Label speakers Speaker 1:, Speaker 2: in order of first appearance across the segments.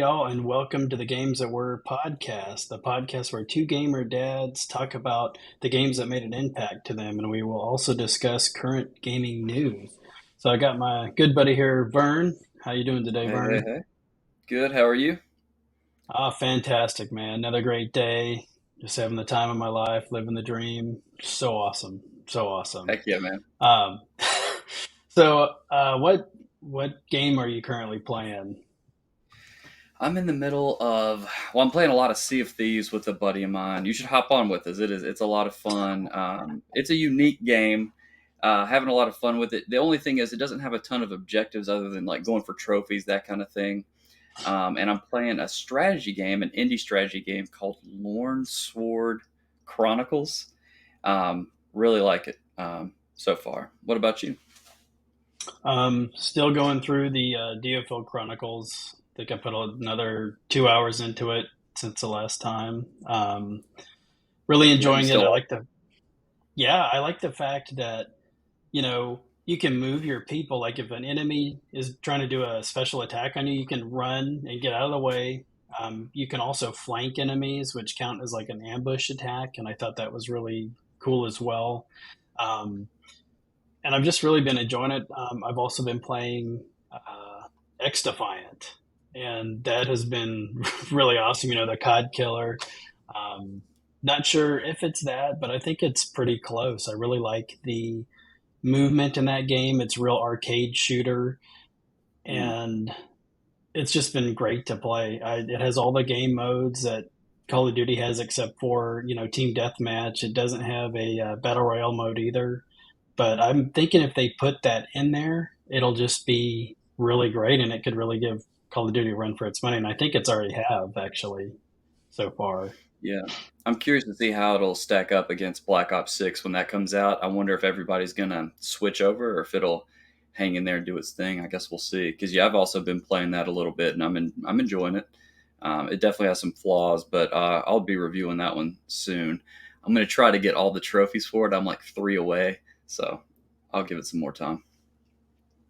Speaker 1: y'all, and welcome to the Games That Were podcast, the podcast where two gamer dads talk about the games that made an impact to them, and we will also discuss current gaming news. So I got my good buddy here, Vern. How you doing today,
Speaker 2: Hey, hey,
Speaker 1: Vern?
Speaker 2: hey. Good. How are you?
Speaker 1: Ah, fantastic, man. Another great day. Just having the time of my life, living the dream. So awesome. So awesome.
Speaker 2: Heck yeah, man.
Speaker 1: Um, so what game are you currently playing?
Speaker 2: I'm in the middle of, well, I'm playing a lot of Sea of Thieves with a buddy of mine. You should hop on with us. It's a lot of fun. It's a unique game. Having a lot of fun with it. The only thing is, it doesn't have a ton of objectives other than like going for trophies, that kind of thing. And I'm playing a strategy game, an indie strategy game called Lorn Sword Chronicles. Really like it so far. What about you?
Speaker 1: Still going through the DFL Chronicles. I think I put another 2 hours into it since the last time. Really
Speaker 2: Yeah, you
Speaker 1: enjoying it.
Speaker 2: still
Speaker 1: I like the fact that, you can move your people. Like if an enemy is trying to do a special attack on you, you can run and get out of the way. You can also flank enemies, which count as like an ambush attack. And I thought that was really cool as well. Um, and I've just really been enjoying it. I've also been playing X Defiant, and that has been really awesome. The COD killer. Um, Not sure if it's that, but I think it's pretty close. I really like the movement in that game. It's a real arcade shooter,
Speaker 2: Mm.
Speaker 1: and it's just been great to play. It has all the game modes that Call of Duty has, except for team deathmatch. It doesn't have a battle royale mode either. But I'm thinking if they put that in there, it'll just be really great, and it could really give Call of Duty a run for its money. And I think it's already have actually so far.
Speaker 2: Yeah. I'm curious to see how it'll stack up against Black Ops 6 when that comes out. I wonder if everybody's going to switch over or if it'll hang in there and do its thing. I guess we'll see. Because, yeah, I've also been playing that a little bit and I'm enjoying it. It definitely has some flaws, but I'll be reviewing that one soon. I'm going to try to get all the trophies for it. I'm like 3 away. So I'll give it some more time.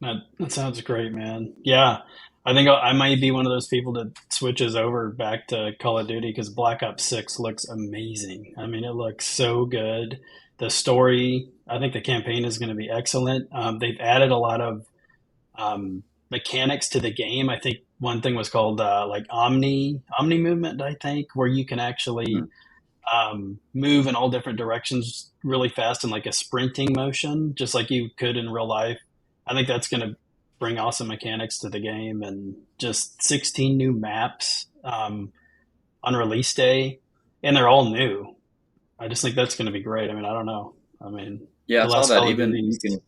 Speaker 1: That sounds great, man. Yeah, I think I might be one of those people that switches over back to Call of Duty because Black Ops 6 looks amazing. I mean, it looks so good. The story, I think the campaign is going to be excellent. They've added a lot of mechanics to the game. I think one thing was called like Omni movement. I think where you can actually
Speaker 2: Mhm.
Speaker 1: move in all different directions really fast in like a sprinting motion, just like you could in real life. I think that's going to bring awesome mechanics to the game, and just 16 new maps on release day, and they're all new. I just think that's going to be great. I mean, I don't know. I mean,
Speaker 2: Yeah,
Speaker 1: the
Speaker 2: I saw
Speaker 1: last
Speaker 2: that.
Speaker 1: Call of
Speaker 2: Even you
Speaker 1: Duties.
Speaker 2: can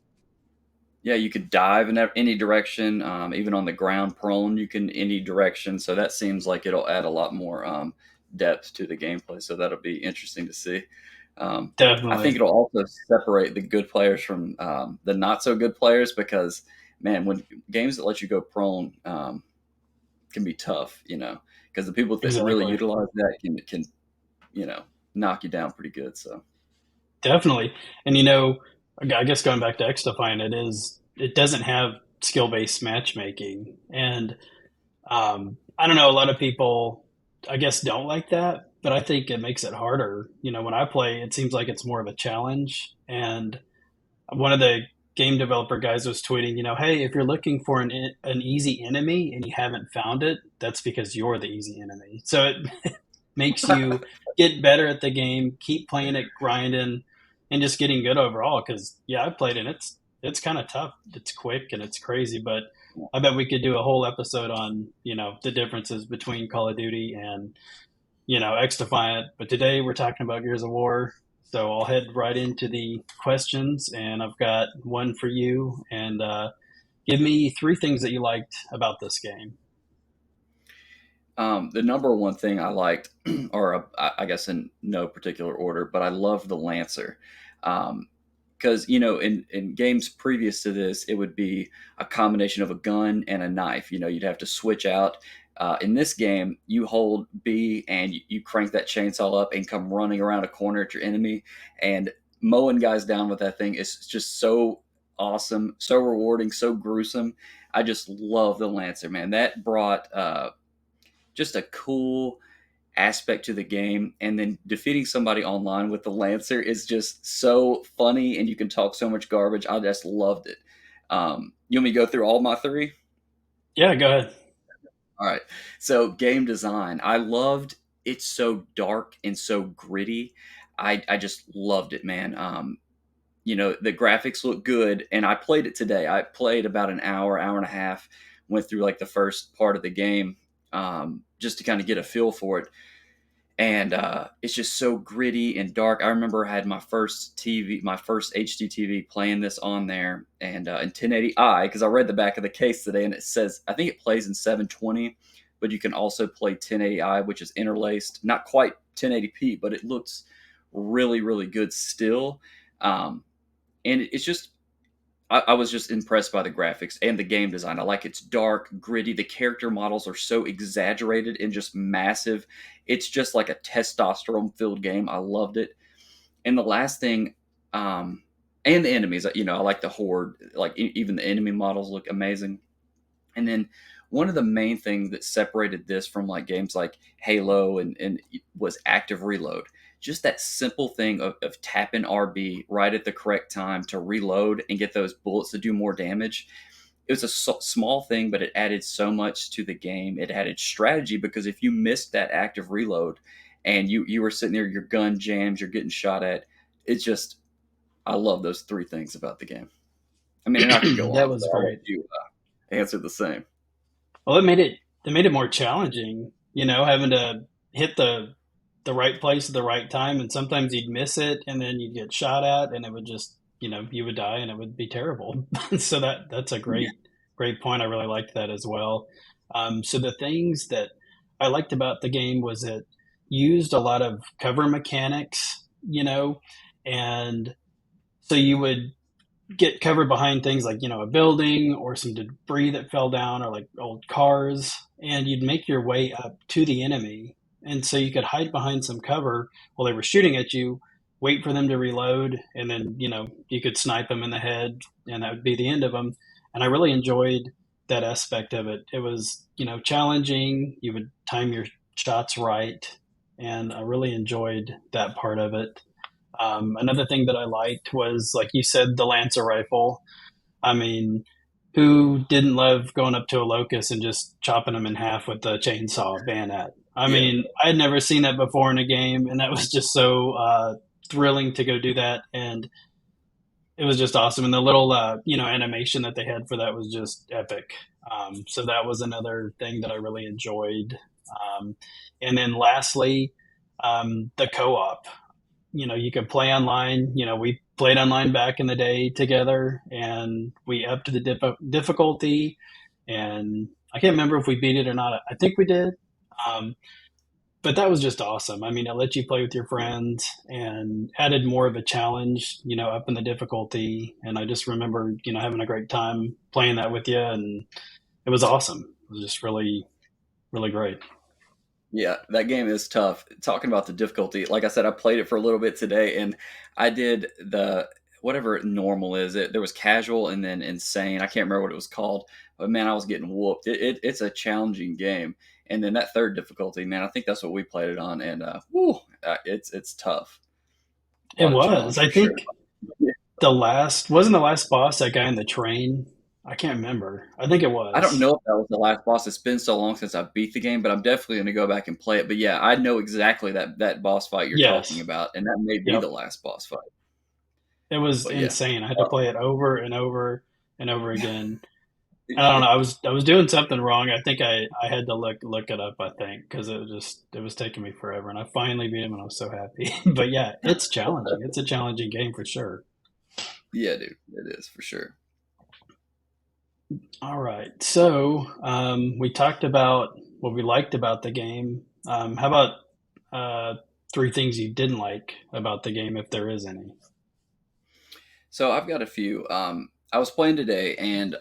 Speaker 2: Yeah, you could dive in any direction, even on the ground prone, you can any direction. So that seems like it'll add a lot more depth to the gameplay. So that'll be interesting to see. I think
Speaker 1: Definitely.
Speaker 2: it'll also separate the good players from the not so good players because, man, when games that let you go prone can be tough, because the people that really
Speaker 1: Exactly.
Speaker 2: utilize that can you know knock you down pretty good. So.
Speaker 1: Definitely. And I guess going back to X Defiant, it doesn't have skill based matchmaking. And I don't know, a lot of people I guess don't like that, but I think it makes it harder. When I play, it seems like it's more of a challenge. And one of the game developer guys was tweeting, hey, if you're looking for an easy enemy and you haven't found it, that's because you're the easy enemy. So it makes you get better at the game, keep playing it, grinding, and just getting good overall. Because yeah, I've played it. It's kind of tough. It's quick and it's crazy, but I bet we could do a whole episode on the differences between Call of Duty and X Defiant. But today we're talking about Gears of War. So I'll head right into the questions, and I've got one for you. And give me three things that you liked about this game.
Speaker 2: The number one thing I liked, or I guess in no particular order, but I love the Lancer. Because, in games previous to this, it would be a combination of a gun and a knife. You'd have to switch out. In this game, you hold B and you crank that chainsaw up and come running around a corner at your enemy. And mowing guys down with that thing is just so awesome, so rewarding, so gruesome. I just love the Lancer, man. That brought just a cool aspect to the game. And then defeating somebody online with the Lancer is just so funny, and you can talk so much garbage. I just loved it. You want me to go through all my three?
Speaker 1: Yeah, go ahead.
Speaker 2: All right. So game design, I loved it's so dark and so gritty. I just loved it, man. The graphics look good, and I played it today. I played about an hour, hour and a half, went through like the first part of the game, just to kind of get a feel for it. And it's just so gritty and dark. I remember I had my first TV, my first HD TV, playing this on there, and in 1080i, because I read the back of the case today, and it says I think it plays in 720, but you can also play 1080i, which is interlaced, not quite 1080p, but it looks really really good still. Um, and it's just I was just impressed by the graphics and the game design. I like it's dark, gritty. The character models are so exaggerated and just massive. It's just like a testosterone filled game. I loved it. And the last thing, and the enemies, I like the horde. Like even the enemy models look amazing. And then one of the main things that separated this from like games like Halo and was active reload. Just that simple thing of tapping RB right at the correct time to reload and get those bullets to do more damage. It was a small thing, but it added so much to the game. It added strategy, because if you missed that active reload and you were sitting there, your gun jams, you're getting shot at. It's just I love those three things about the game. I mean, and I could go
Speaker 1: That
Speaker 2: on,
Speaker 1: was
Speaker 2: so I'll let
Speaker 1: great.
Speaker 2: you answer the same.
Speaker 1: Well, it made it more challenging, having to hit the right place at the right time, and sometimes you'd miss it, and then you'd get shot at, and it would just, you would die, and it would be terrible. So that's a
Speaker 2: Yeah.
Speaker 1: great point. I really liked that as well. So the things that I liked about the game was it used a lot of cover mechanics, and so you would get covered behind things like a building or some debris that fell down or like old cars, and you'd make your way up to the enemy, and so you could hide behind some cover while they were shooting at you, wait for them to reload, and then you could snipe them in the head, and that would be the end of them. And I really enjoyed that aspect of it. It was challenging. You would time your shots right, and I really enjoyed that part of it. Another thing that I liked was, like you said, the Lancer rifle. I mean, who didn't love going up to a locust and just chopping them in half with the chainsaw bayonet? I
Speaker 2: Yeah.
Speaker 1: mean, I had never seen that before in a game, and that was just so thrilling to go do that. And it was just awesome. And the little, animation that they had for that was just epic. So that was another thing that I really enjoyed. And then lastly, the co-op. You could play online. We played online back in the day together, and we upped the difficulty. And I can't remember if we beat it or not. I think we did. Um, but that was just awesome. I mean, it let you play with your friends and added more of a challenge, up in the difficulty. And I just remember, having a great time playing that with you, and it was awesome. It was just really, really great.
Speaker 2: Yeah, that game is tough. Talking about the difficulty, like I said, I played it for a little bit today, and I did the whatever normal is. There was casual and then insane. I can't remember what it was called, but man, I was getting whooped. It's a challenging game, and then that third difficulty, man, I think that's what we played it on, and it's tough.
Speaker 1: It
Speaker 2: Quite a
Speaker 1: was.
Speaker 2: challenge
Speaker 1: I
Speaker 2: for sure.
Speaker 1: think wasn't the last boss that guy in the train? I can't remember. I think it
Speaker 2: I don't
Speaker 1: was.
Speaker 2: know if that was the last boss. It's been so long since I beat the game, but I'm definitely going to go back and play it. But yeah, I know exactly that boss fight you're talking
Speaker 1: Yes.
Speaker 2: about, and that may be
Speaker 1: Yep.
Speaker 2: the last boss fight.
Speaker 1: It was
Speaker 2: But yeah,
Speaker 1: insane. I had to
Speaker 2: uh,
Speaker 1: play it over and over and over again. I don't know. I was doing something wrong. I think I had to look it up. I think because it was taking me forever, and I finally beat him, and I was so happy. But yeah, it's challenging. It's a challenging game for sure.
Speaker 2: yeah, dude, it is for sure.
Speaker 1: All right. So we talked about what we liked about the game. How about three things you didn't like about the game, if there is any?
Speaker 2: So I've got a few. I was playing today, and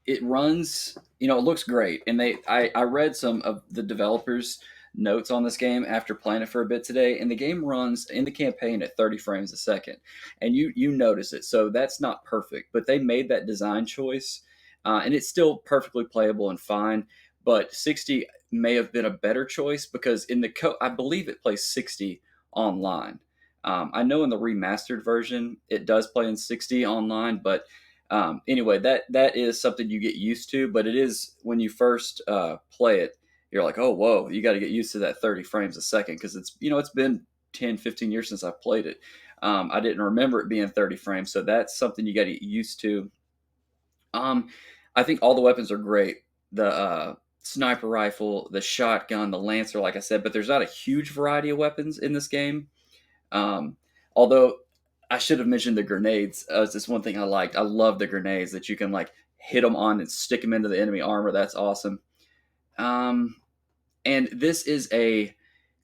Speaker 2: it runs. It looks great, and I read some of the developers' notes on this game after playing it for a bit today, and the game runs in the campaign at 30 frames a second, and you notice it. So that's not perfect, but they made that design choice, and it's still perfectly playable and fine. But 60. may have been a better choice because I believe it plays 60 online. I know in the remastered version it does play in 60 online, but anyway, that is something you get used to. But it is when you first play it, you're like, oh whoa, you got to get used to that 30 frames a second because it's been 10, 15 years since I played it. I didn't remember it being 30 frames, so that's something you got to get used to. Um, I think all the weapons are great. The sniper rifle, the shotgun, the lancer, like I said, but there's not a huge variety of weapons in this game. Um, although I should have mentioned the grenades. It's just one thing I liked. I love the grenades that you can like hit them on and stick them into the enemy armor. That's awesome. Um, and this is a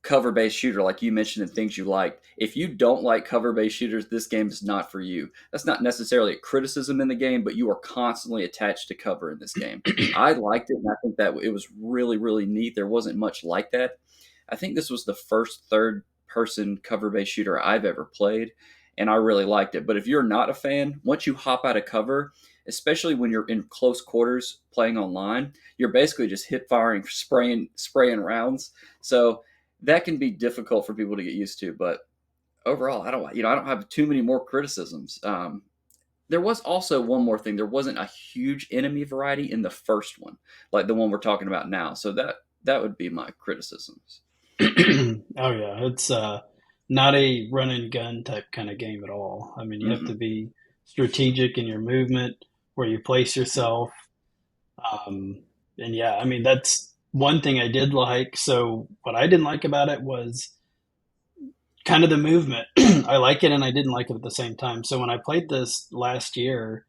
Speaker 2: cover based shooter, like you mentioned, and things you liked. If you don't like cover based shooters, this game is not for you. That's not necessarily a criticism in the game, but you are constantly attached to cover in this game. I liked it, and I think that it was really, really neat. There wasn't much like that. I think this was the first third person cover based shooter I've ever played, and I really liked it. But if you're not a fan, once you hop out of cover, especially when you're in close quarters playing online, you're basically just hip firing, spraying rounds. So that can be difficult for people to get used to. But overall, I don't have too many more criticisms. There was also one more thing. There wasn't a huge enemy variety in the first one, like the one we're talking about now. So that would be my criticisms.
Speaker 1: Oh yeah, it's not a run and gun type kind of game at all. I mean, you have to
Speaker 2: Mm-mm.
Speaker 1: be strategic in your movement, where you place yourself. And yeah, I mean, that's one thing I did like. So what I didn't like about it was kind of the movement. I like it and I didn't like it at the same time. So when I played this last year,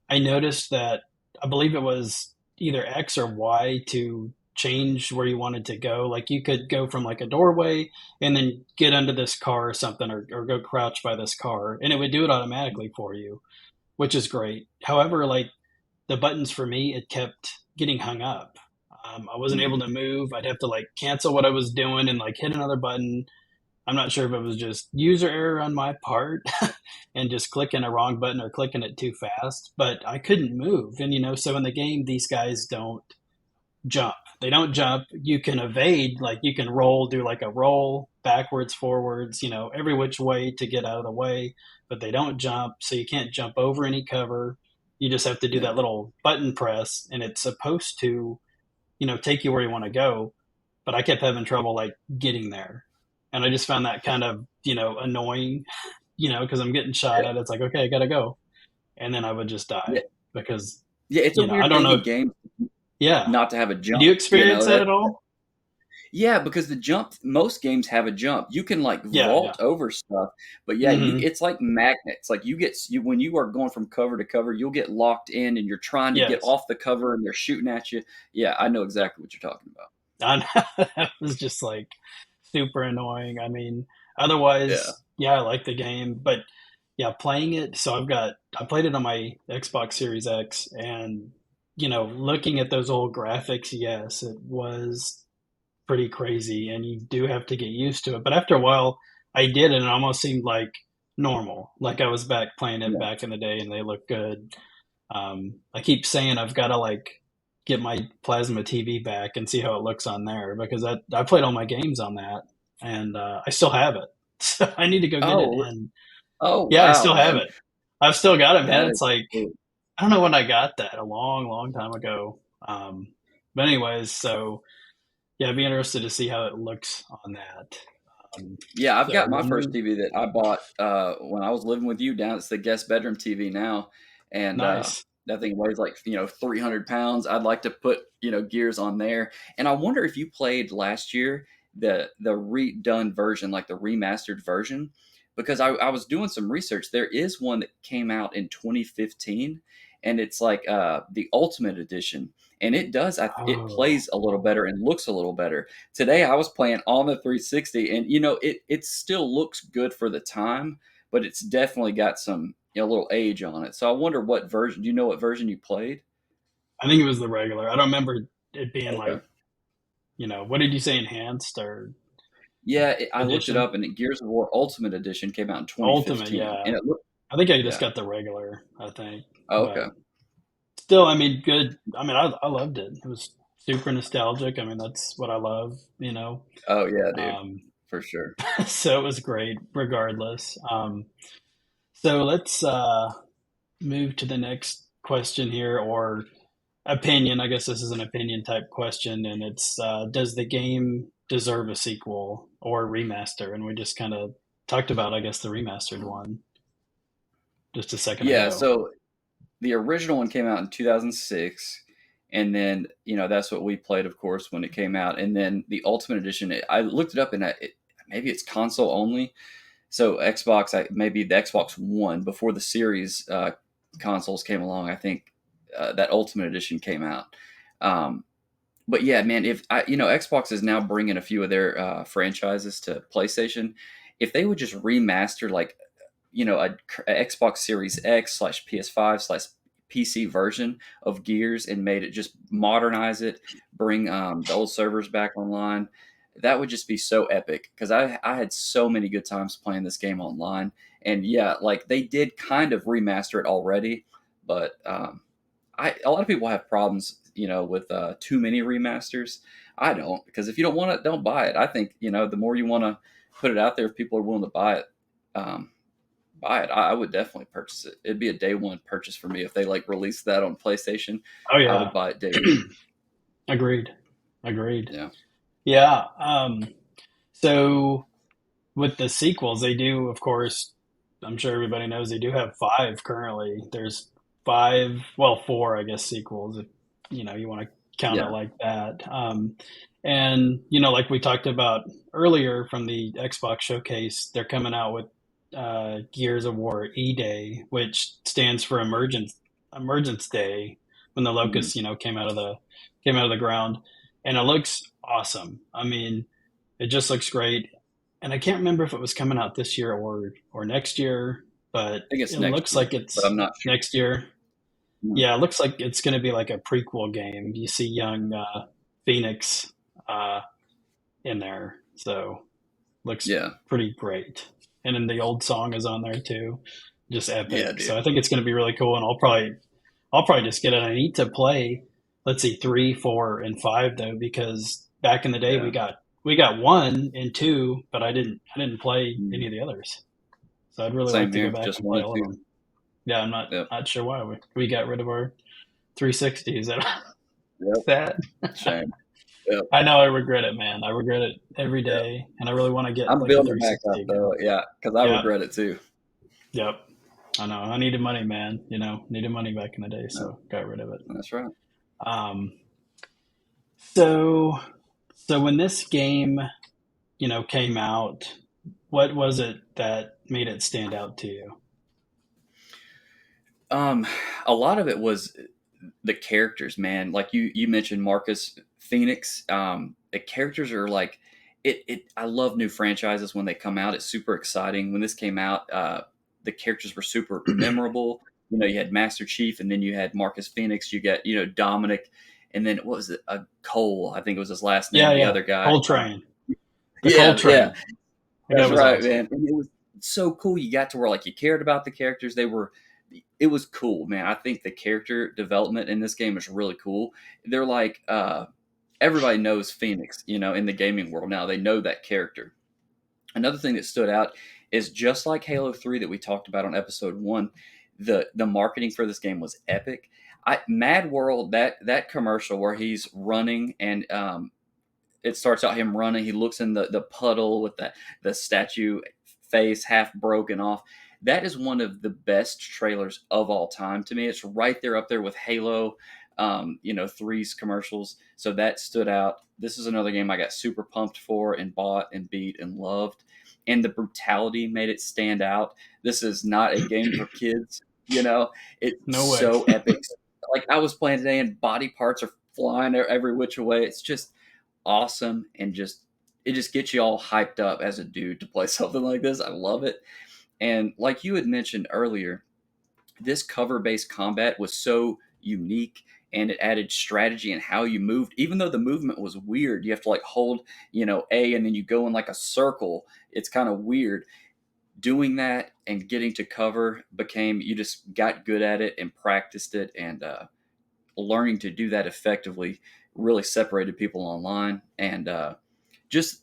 Speaker 1: I noticed that I believe it was either X or Y to change where you wanted to go. Like you could go from like a doorway and then get under this car or something, or go crouch by this car, and it would do it automatically for you, which is great. However, like the buttons for me, it kept getting hung up. I wasn't able
Speaker 2: Mm.
Speaker 1: to move. I'd have to like cancel what I was doing and like hit another button. I'm not sure if it was just user error on my part and just clicking a wrong button or clicking it too fast, but I couldn't move. And, so in the game, these guys don't jump. They don't jump. You can evade, like you can roll, do like a roll backwards, forwards, every which way to get out of the way, but they don't jump. So you can't jump over any cover. You just have to do that
Speaker 2: Yeah.
Speaker 1: little button press, and it's supposed to, take you where you want to go. But I kept having trouble like getting there. And I just found that kind of, annoying, because I'm getting shot
Speaker 2: Yeah.
Speaker 1: at. It's like, okay, I got to go. And then I would just
Speaker 2: Yeah.
Speaker 1: die because,
Speaker 2: Yeah. It's a
Speaker 1: I
Speaker 2: weird
Speaker 1: don't
Speaker 2: thing
Speaker 1: know.
Speaker 2: in games
Speaker 1: Yeah.
Speaker 2: not to have a
Speaker 1: Did you
Speaker 2: jump.
Speaker 1: experience that
Speaker 2: That
Speaker 1: at all?
Speaker 2: Yeah, because the jump, most games have a jump. You can like
Speaker 1: Yeah. Yeah.
Speaker 2: vault over stuff, but yeah,
Speaker 1: Hmm.
Speaker 2: it's like magnets. Like when you are going from cover to cover, you'll get locked in and you're trying to get
Speaker 1: Yes.
Speaker 2: off the cover and they're shooting at you. Yeah, I know exactly what you're talking about.
Speaker 1: I know. That was just like super annoying. I mean,
Speaker 2: Yeah.
Speaker 1: otherwise, yeah, I like the game, but yeah, playing it. So I played it on my Xbox Series X, and looking at those old graphics, yes, it was pretty crazy, and you do have to get used to it. But after a while, I did, and it almost seemed like normal, like I was back playing it
Speaker 2: Yeah.
Speaker 1: back in the day, and they look good. I keep saying I've got to like get my plasma TV back and see how it looks on there, because I played all my games on that, and I still have it. So I need to go get it.
Speaker 2: Oh,
Speaker 1: And
Speaker 2: oh
Speaker 1: yeah, I
Speaker 2: wow,
Speaker 1: still have
Speaker 2: man.
Speaker 1: it. I've still got it, man.
Speaker 2: That
Speaker 1: It's
Speaker 2: is
Speaker 1: like
Speaker 2: cool.
Speaker 1: I don't know when I got that, a long, long time ago. But anyways, so yeah, I'd be interested to see how it looks on that.
Speaker 2: Yeah, I've
Speaker 1: So
Speaker 2: got my
Speaker 1: one
Speaker 2: first
Speaker 1: more,
Speaker 2: TV that I bought when I was living with you down. It's the guest bedroom TV now, and
Speaker 1: nice.
Speaker 2: that thing weighs like 300 pounds. I'd like to put gears on there, and I wonder if you played last year the redone version, like the remastered version, because I was doing some research. There is one that came out in 2015, and it's like the Ultimate Edition, and it
Speaker 1: Oh,
Speaker 2: plays a little better and looks a little better. Today I was playing on the 360, and it still looks good for the time, but it's definitely got some little age on it. So I wonder what version. Do you know what version you played?
Speaker 1: I think it was the regular. I don't remember it being
Speaker 2: Okay.
Speaker 1: like, what did you say, enhanced or
Speaker 2: Yeah, I looked it
Speaker 1: edition?
Speaker 2: up, and Gears of War Ultimate Edition came out in
Speaker 1: Ultimate,
Speaker 2: 2015,
Speaker 1: yeah.
Speaker 2: and it looked
Speaker 1: I think I just
Speaker 2: yeah.
Speaker 1: got the regular, I think.
Speaker 2: Oh,
Speaker 1: But
Speaker 2: okay.
Speaker 1: still, I mean, good. I mean, I loved it. It was super nostalgic. I mean, that's what I love, you know.
Speaker 2: Oh yeah, dude,
Speaker 1: Um,
Speaker 2: for sure.
Speaker 1: so it was great regardless. So let's move to the next question here, or opinion. I guess this is an opinion type question, and it's does the game deserve a sequel or remaster? And we just kind of talked about, I guess, the remastered one just a second
Speaker 2: Yeah,
Speaker 1: ago.
Speaker 2: so the original one came out in 2006, and then that's what we played, of course, when it came out. And then the Ultimate Edition, I looked it up, and maybe it's console only. So Xbox, maybe the Xbox One before the Series consoles came along. I think that Ultimate Edition came out. Um, but yeah, man, if Xbox is now bringing a few of their franchises to PlayStation, if they would just remaster like a Xbox Series X/PS5/PC version of Gears and made it, just modernize it, bring the old servers back online, that would just be so epic. Because I had so many good times playing this game online, and yeah, like they did kind of remaster it already, but a lot of people have problems, with too many remasters. I don't, because if you don't want it, don't buy it. I think the more you want to put it out there, if people are willing to buy it. Um, Buy it. I would definitely purchase it. It'd be a day one purchase for me if they like released that on PlayStation.
Speaker 1: Oh
Speaker 2: I
Speaker 1: yeah,
Speaker 2: would buy it day one.
Speaker 1: agreed, agreed.
Speaker 2: Yeah,
Speaker 1: Yeah. So with the sequels, they do, of course. I'm sure everybody knows they do have five currently. There's five, well, four, I guess, sequels if you want to count it
Speaker 2: yeah,
Speaker 1: like that. And like we talked about earlier from the Xbox showcase, they're coming out with Gears of War E-Day, which stands for Emergence Day, when the
Speaker 2: hmm
Speaker 1: locusts came out of the ground, and it looks awesome. I mean, it just looks great. And I can't remember if it was coming out this year or next year, but
Speaker 2: I think it's
Speaker 1: it
Speaker 2: next
Speaker 1: looks
Speaker 2: year,
Speaker 1: like
Speaker 2: but
Speaker 1: it's
Speaker 2: I'm not sure.
Speaker 1: next year.
Speaker 2: Mm.
Speaker 1: Yeah, it looks like it's going to be like a prequel game. You see young Phoenix uh, in there, so looks
Speaker 2: Yeah,
Speaker 1: pretty great. And then the old song is on there too, just
Speaker 2: yeah,
Speaker 1: epic. So
Speaker 2: dude.
Speaker 1: I think it's going to be really cool, and I'll probably just get it. I need to play. Let's see, three, four, and five though, because back in the day
Speaker 2: Yeah,
Speaker 1: we got one and two, but I didn't play
Speaker 2: mm.
Speaker 1: any of the others. So I'd really like
Speaker 2: Same
Speaker 1: to go
Speaker 2: here.
Speaker 1: back
Speaker 2: Just
Speaker 1: and play
Speaker 2: wanted
Speaker 1: all of
Speaker 2: to.
Speaker 1: them. Yeah, I'm not
Speaker 2: Yep,
Speaker 1: not sure why we got rid of our 360s.
Speaker 2: yep.
Speaker 1: That
Speaker 2: Shame. Yep,
Speaker 1: I know I regret it, man. I regret it every
Speaker 2: yep.
Speaker 1: day, and I really want to get
Speaker 2: I'm
Speaker 1: like a
Speaker 2: building it back
Speaker 1: 360
Speaker 2: up
Speaker 1: again.
Speaker 2: though. Yeah, because I
Speaker 1: Yeah,
Speaker 2: regret it too.
Speaker 1: yep. I know. I needed money, man. Needed money back in the day,
Speaker 2: Yep,
Speaker 1: so got rid of it.
Speaker 2: that's right.
Speaker 1: Um, so so when this game, came out, what was it that made it stand out to you?
Speaker 2: Um, a lot of it was the characters, man. Like you mentioned Marcus Phoenix. The characters are like it. I love new franchises when they come out. It's super exciting. When this came out, the characters were super memorable. You had Master Chief, and then you had Marcus Phoenix. You got Dominic, and then what was it? Cole, I think it was his last
Speaker 1: Yeah,
Speaker 2: name. The
Speaker 1: yeah.
Speaker 2: other guy.
Speaker 1: Coltrane. The
Speaker 2: Yeah, yeah.
Speaker 1: Coltrane. That guy
Speaker 2: That's
Speaker 1: was
Speaker 2: right,
Speaker 1: awesome.
Speaker 2: man. And it was so cool. You got to where like you cared about the characters. It was cool, man. I think the character development in this game is really cool. They're like, everybody knows Phoenix, in the gaming world now. They know that character. Another thing that stood out is just like Halo 3 that we talked about on episode 1, the marketing for this game was epic. Mad World, that commercial where he's running and it starts out him running. He looks in the puddle with the statue face half broken off. That is one of the best trailers of all time to me. It's right there up there with Halo, three's commercials. So that stood out. This is another game I got super pumped for and bought and beat and loved. And the brutality made it stand out. This is not a game for kids. It's
Speaker 1: No way.
Speaker 2: so epic. Like I was playing today, and body parts are flying every which way. It's just awesome, and it just gets you all hyped up as a dude to play something like this. I love it. And like you had mentioned earlier, this cover based combat was so unique, and it added strategy and how you moved. Even though the movement was weird, you have to like hold, A, and then you go in like a circle. It's kind of weird. Doing that and getting to cover became, you just got good at it and practiced it, and learning to do that effectively really separated people online. And just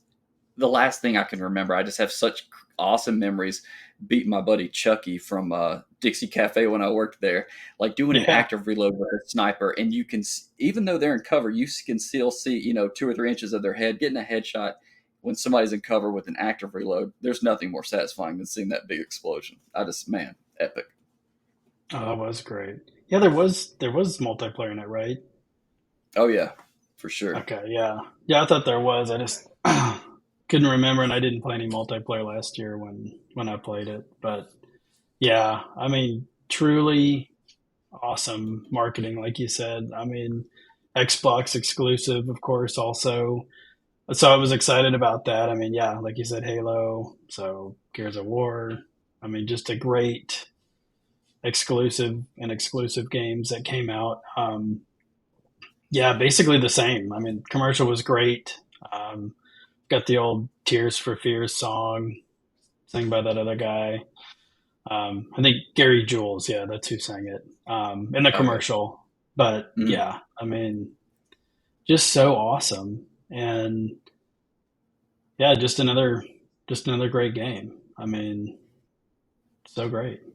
Speaker 2: the last thing I can remember, I just have such awesome memories beating my buddy Chucky from Dixie Cafe when I worked there, like doing an
Speaker 1: Yeah.
Speaker 2: active reload with a sniper, and you can, even though they're in cover, you can still see 2 or 3 inches of their head, getting a headshot when somebody's in cover with an active reload. There's nothing more satisfying than seeing that big explosion. I just, man, epic.
Speaker 1: Oh, that was great. Yeah, there was multiplayer in it, right?
Speaker 2: Oh yeah, for sure.
Speaker 1: Okay, yeah. Yeah, I thought there was. I just couldn't remember, and I didn't play any multiplayer last year when I played it. But yeah, I mean, truly awesome marketing, like you said. I mean, Xbox exclusive, of course, also. So I was excited about that. I mean, yeah, like you said, Halo, so Gears of War. I mean, just a great exclusive games that came out. Yeah, basically the same. I mean, commercial was great. Um, got the old Tears for Fears song sang by that other guy. I think Gary Jules, yeah, that's who sang it in the
Speaker 2: Oh yeah.
Speaker 1: commercial. But
Speaker 2: Mhm.
Speaker 1: yeah, I mean, just so awesome, and yeah, just another great game. I mean, so great.
Speaker 2: Dude,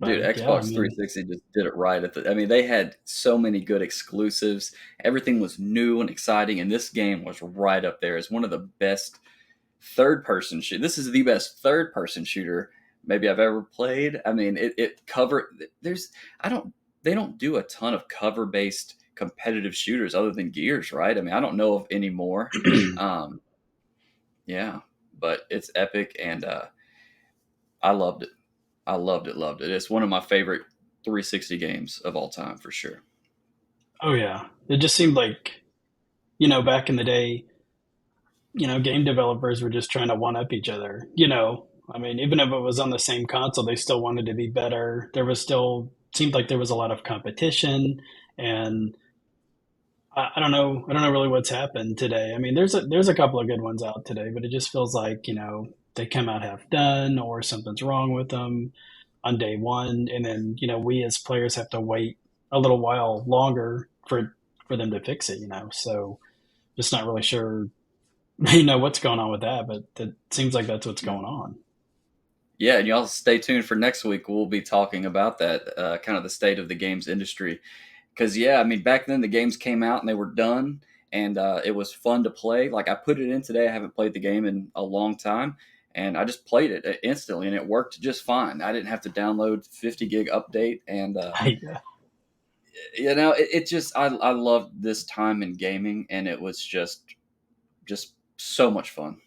Speaker 1: But yeah, I
Speaker 2: Xbox
Speaker 1: mean,
Speaker 2: 360 just did it right I mean, they had so many good exclusives. Everything was new and exciting, and this game was right up there as one of the best third person shoot. This is the best third person shooter maybe I've ever played. I mean, it cover there's I don't they don't do a ton of cover based competitive shooters other than Gears, right? I mean, I don't know of any more. Um, yeah, but it's epic, and I loved it. I loved it, loved it. It's one of my favorite 360 games of all time for sure.
Speaker 1: oh yeah, it just seemed like back in the day, game developers were just trying to one up each other. I mean, even if it was on the same console, they still wanted to be better. There was still seemed like there was a lot of competition, and I don't know. I don't know really what's happened today. I mean, there's a couple of good ones out today, but it just feels like they come out half done or something's wrong with them on day one, and then we as players have to wait a little while longer for them to fix it. So just not really sure what's going on with that, but it seems like that's what's
Speaker 2: Yeah.
Speaker 1: going on.
Speaker 2: Yeah, and y'all stay tuned for next week. We'll be talking about that, kind of the state of the games industry. Because, yeah, I mean, back then the games came out and they were done, and it was fun to play. Like, I put it in today. I haven't played the game in a long time, and I just played it instantly, and it worked just fine. I didn't have to download 50 gig update, and
Speaker 1: Yeah,
Speaker 2: it just I loved this time in gaming, and it was just so much fun.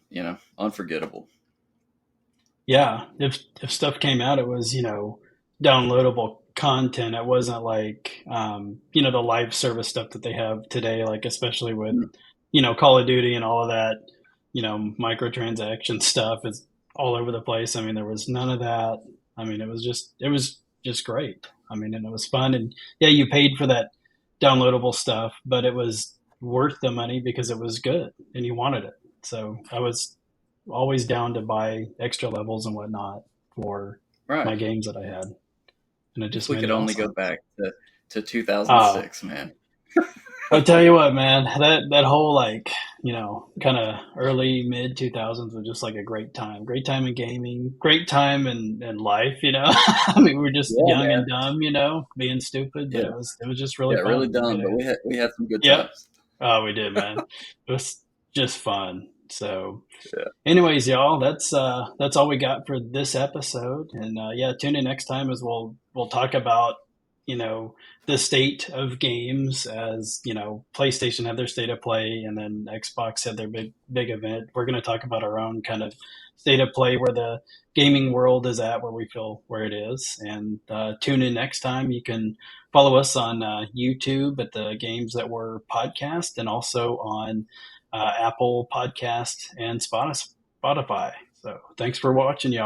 Speaker 2: Unforgettable.
Speaker 1: yeah. If stuff came out, it was downloadable content. It wasn't like the live service stuff that they have today, like especially with Call of Duty and all of that. Microtransaction stuff is all over the place. I mean, there was none of that. I mean, it was just great. I mean, and it was fun. And yeah, you paid for that downloadable stuff, but it was worth the money because it was good and you wanted it. So I was always down to buy extra levels and whatnot for my
Speaker 2: Right.
Speaker 1: games that I had, and it
Speaker 2: If
Speaker 1: just
Speaker 2: we
Speaker 1: made
Speaker 2: could
Speaker 1: it
Speaker 2: only go
Speaker 1: awesome.
Speaker 2: back to
Speaker 1: Oh,
Speaker 2: 2006, man.
Speaker 1: I tell you what, man, that whole like kind of early mid 2000s was just like a great time in gaming, great time in life. I mean, we were just
Speaker 2: Yeah,
Speaker 1: young
Speaker 2: man.
Speaker 1: and dumb, being stupid, but
Speaker 2: Yeah.
Speaker 1: it was just really
Speaker 2: Yeah, really
Speaker 1: fun.
Speaker 2: dumb, but we had some good
Speaker 1: Yep.
Speaker 2: times.
Speaker 1: Oh, we did, man. It was just fun. So,
Speaker 2: Yeah.
Speaker 1: anyways, y'all, that's all we got for this episode. And yeah, tune in next time as we'll talk about you know the state of games as PlayStation had their state of play, and then Xbox had their big event. We're going to talk about our own kind of state of play where the gaming world is at, where we feel where it is. And tune in next time. You can follow us on YouTube at the Games That Were podcast, and also on Apple Podcast and Spotify. So thanks for watching, y'all.